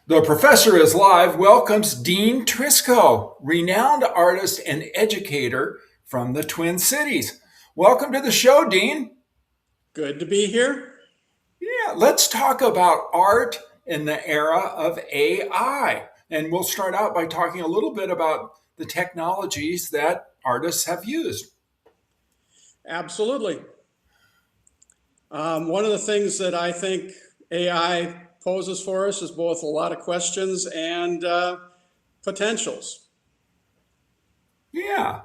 The Professor is Live welcomes Dean Trisko, renowned artist and educator from the Twin Cities. Welcome to the show, Dean. Good to be here. Yeah, let's talk about art in the era of AI. And we'll start out by talking a little bit about the technologies that artists have used. Absolutely. One of the things that I think AI poses for us is both a lot of questions and potentials. Yeah.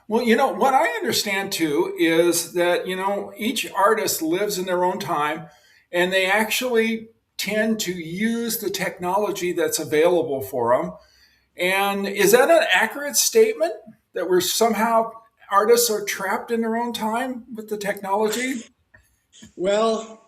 Well, what I understand too is that, each artist lives in their own time and they actually tend to use the technology that's available for them. And is that an accurate statement that we're somehow artists are trapped in their own time with the technology? Well,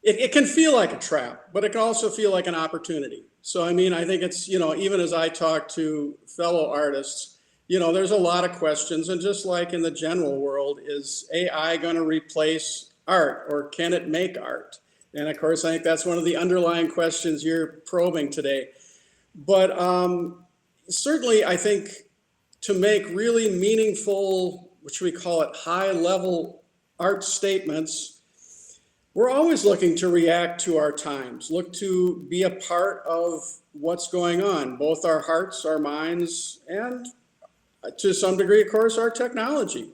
it can feel like a trap, but it can also feel like an opportunity. So, I mean, I think it's, even as I talk to fellow artists, there's a lot of questions. And just like in the general world, is AI going to replace art or can it make art? And of course, I think that's one of the underlying questions you're probing today. But certainly, I think to make really meaningful, what should we call it, high level art statements, we're always looking to react to our times, look to be a part of what's going on, both our hearts, our minds, and to some degree, of course, our technology.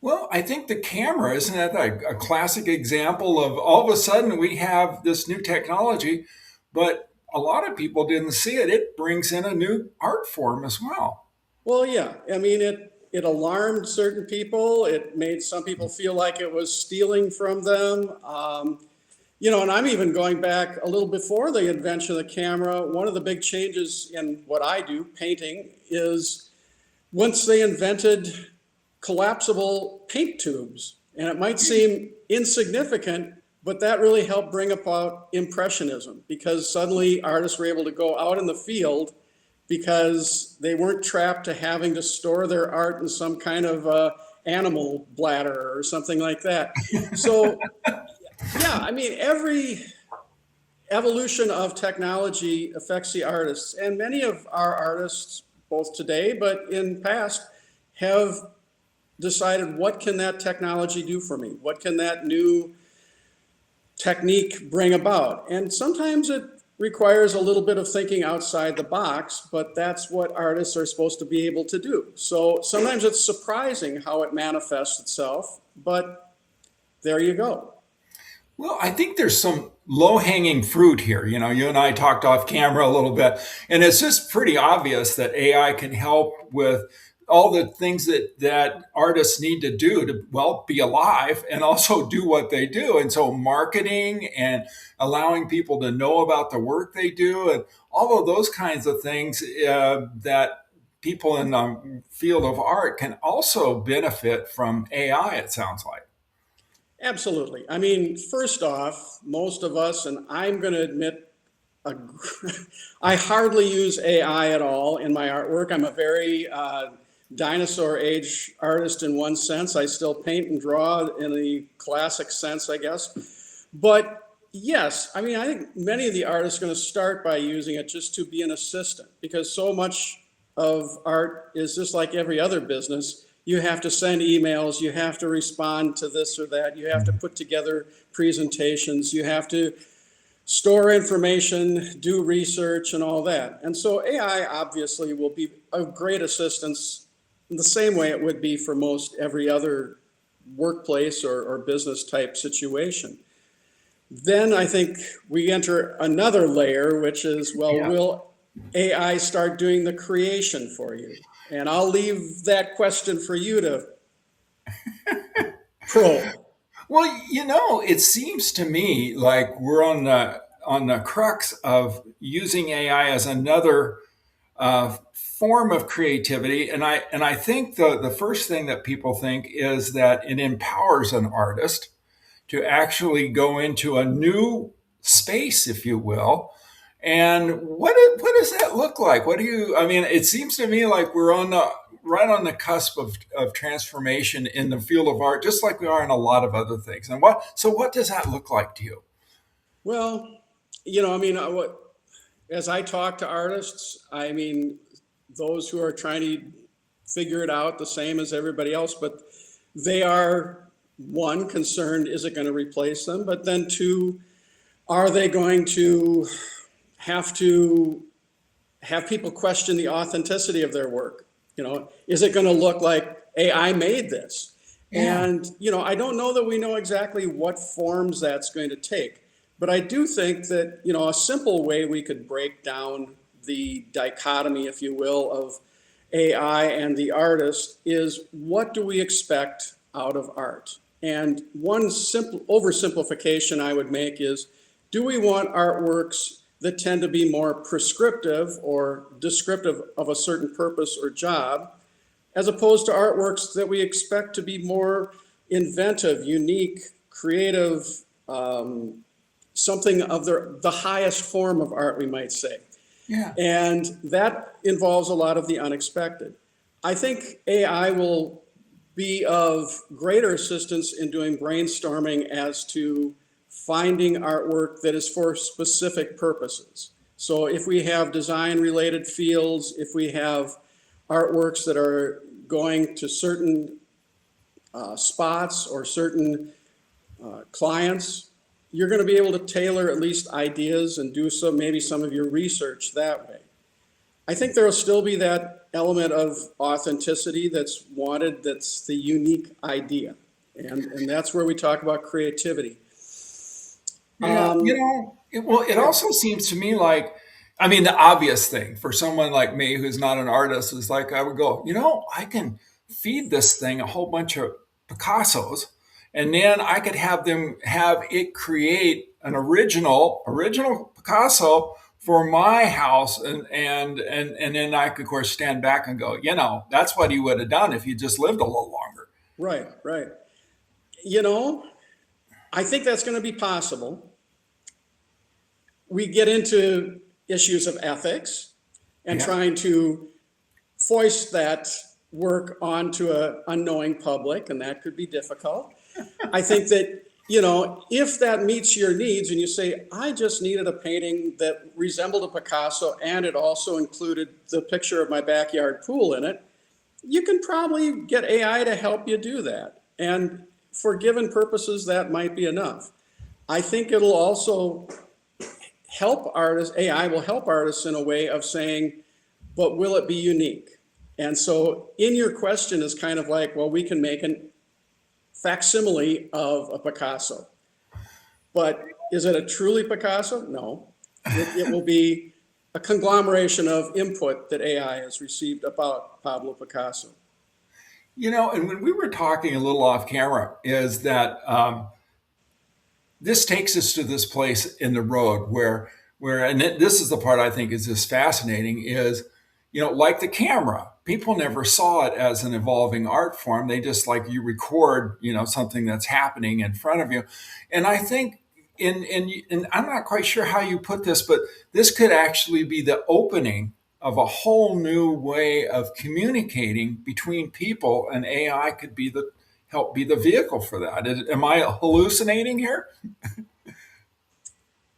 Well, I think the camera, isn't that a classic example of all of a sudden we have this new technology, but a lot of people didn't see it. It brings in a new art form as well. Well, yeah, I mean, it alarmed certain people. It made some people feel like it was stealing from them. And I'm even going back a little before the invention of the camera. One of the big changes in what I do, painting, is once they invented collapsible paint tubes. And it might seem insignificant, but that really helped bring about Impressionism because suddenly artists were able to go out in the field because they weren't trapped to having to store their art in some kind of animal bladder or something like that. So, yeah, I mean, every evolution of technology affects the artists, and many of our artists, both today but in past, have decided what can that technology do for me? What can that new technique bring about? And sometimes it requires a little bit of thinking outside the box, but that's what artists are supposed to be able to do. So sometimes it's surprising how it manifests itself, but there you go. Well, I think there's some low hanging fruit here. You and I talked off camera a little bit, and it's just pretty obvious that AI can help with all the things that artists need to do to, well, be alive and also do what they do. And so marketing and allowing people to know about the work they do and all of those kinds of things that people in the field of art can also benefit from AI, it sounds like. Absolutely. I mean, first off, most of us, and I'm going to admit, a, I hardly use AI at all in my artwork. I'm a very dinosaur age artist in one sense. I still paint and draw in the classic sense, I guess. But yes, I mean, I think many of the artists are going to start by using it just to be an assistant because so much of art is just like every other business. You have to send emails, you have to respond to this or that, you have to put together presentations, you have to store information, do research, and all that. And so AI obviously will be a great assistance in the same way it would be for most every other workplace or business type situation. Then I think we enter another layer, which is, well, Yeah. will AI start doing the creation for you? And I'll leave that question for you to probe. Well, it seems to me like we're on the crux of using AI as another form of creativity, and I think the first thing that people think is that it empowers an artist to actually go into a new space, if you will. And what does that look like? What do you? I mean, it seems to me like we're on the right on the cusp of transformation in the field of art, just like we are in a lot of other things. And what does that look like to you? Well, I mean, what as I talk to artists, I mean, those who are trying to figure it out the same as everybody else, but they are, one, concerned, is it going to replace them? But then two, are they going to have people question the authenticity of their work? Is it going to look like AI made this? Yeah. And, I don't know that we know exactly what forms that's going to take. But I do think that, a simple way we could break down the dichotomy, if you will, of AI and the artist is, what do we expect out of art? And one simple oversimplification I would make is, do we want artworks that tend to be more prescriptive or descriptive of a certain purpose or job, as opposed to artworks that we expect to be more inventive, unique, creative, something of the highest form of art, we might say. Yeah. And that involves a lot of the unexpected. I think AI will be of greater assistance in doing brainstorming as to finding artwork that is for specific purposes. So if we have design related fields, if we have artworks that are going to certain spots or certain clients, you're going to be able to tailor at least ideas and do maybe some of your research that way. I think there will still be that element of authenticity that's wanted, that's the unique idea. And that's where we talk about creativity. Yeah, it Yeah, also seems to me like, I mean, the obvious thing for someone like me who's not an artist is like, I would go, I can feed this thing a whole bunch of Picassos, and then I could have it create an original Picasso for my house, and then I could, of course, stand back and go, that's what he would have done if he just lived a little longer. right, right. You know, I think that's going to be possible. We get into issues of ethics and Yeah. trying to foist that work onto an unknowing public, and that could be difficult. I think that, if that meets your needs and you say, I just needed a painting that resembled a Picasso and it also included the picture of my backyard pool in it, you can probably get AI to help you do that. And for given purposes, that might be enough. I think it'll also help artists, AI will help artists in a way of saying, but will it be unique? And so in your question is kind of like, well, we can make an facsimile of a Picasso. But is it a truly Picasso? No. It will be a conglomeration of input that AI has received about Pablo Picasso. And when we were talking a little off camera, is that this takes us to this place in the road where this is the part I think is just fascinating is, like the camera, people never saw it as an evolving art form. They just like you record, something that's happening in front of you. And I think and I'm not quite sure how you put this, but this could actually be the opening of a whole new way of communicating between people, and AI could be the help be the vehicle for that. Am I hallucinating here?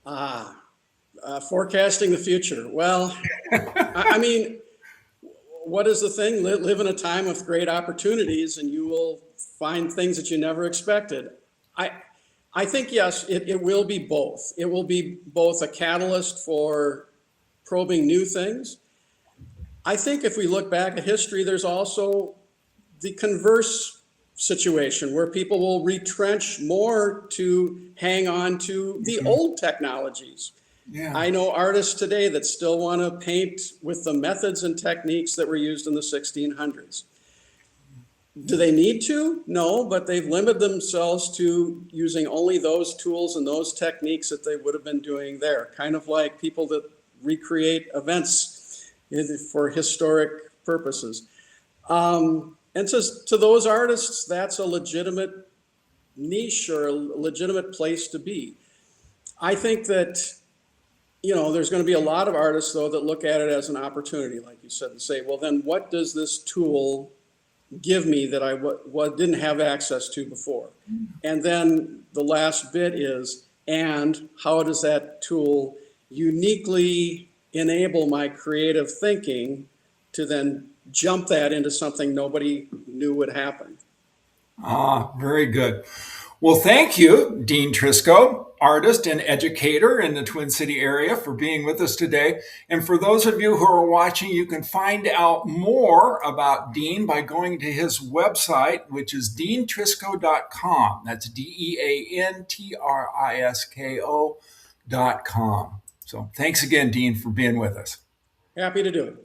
Ah, forecasting the future. Well, I mean, what is the thing? Live in a time with great opportunities, and you will find things that you never expected. I, I think yes, it will be both. It will be both a catalyst for probing new things. I think if we look back at history, there's also the converse situation where people will retrench more to hang on to the Mhm. old technologies. Yeah. I know artists today that still want to paint with the methods and techniques that were used in the 1600s. Do they need to? No, but they've limited themselves to using only those tools and those techniques that they would have been doing there. Kind of like people that recreate events for historic purposes. And to those artists, that's a legitimate niche or a legitimate place to be. I think that, there's going to be a lot of artists, though, that look at it as an opportunity, like you said, and say, well, then what does this tool give me that I didn't have access to before? And then the last bit is, and how does that tool uniquely enable my creative thinking to then jump that into something nobody knew would happen. Ah, very good. Well, thank you, Dean Trisko, artist and educator in the Twin City area, for being with us today. And for those of you who are watching, you can find out more about Dean by going to his website, which is deantrisco.com. That's DeanTrisko.com. So thanks again, Dean, for being with us. Happy to do it.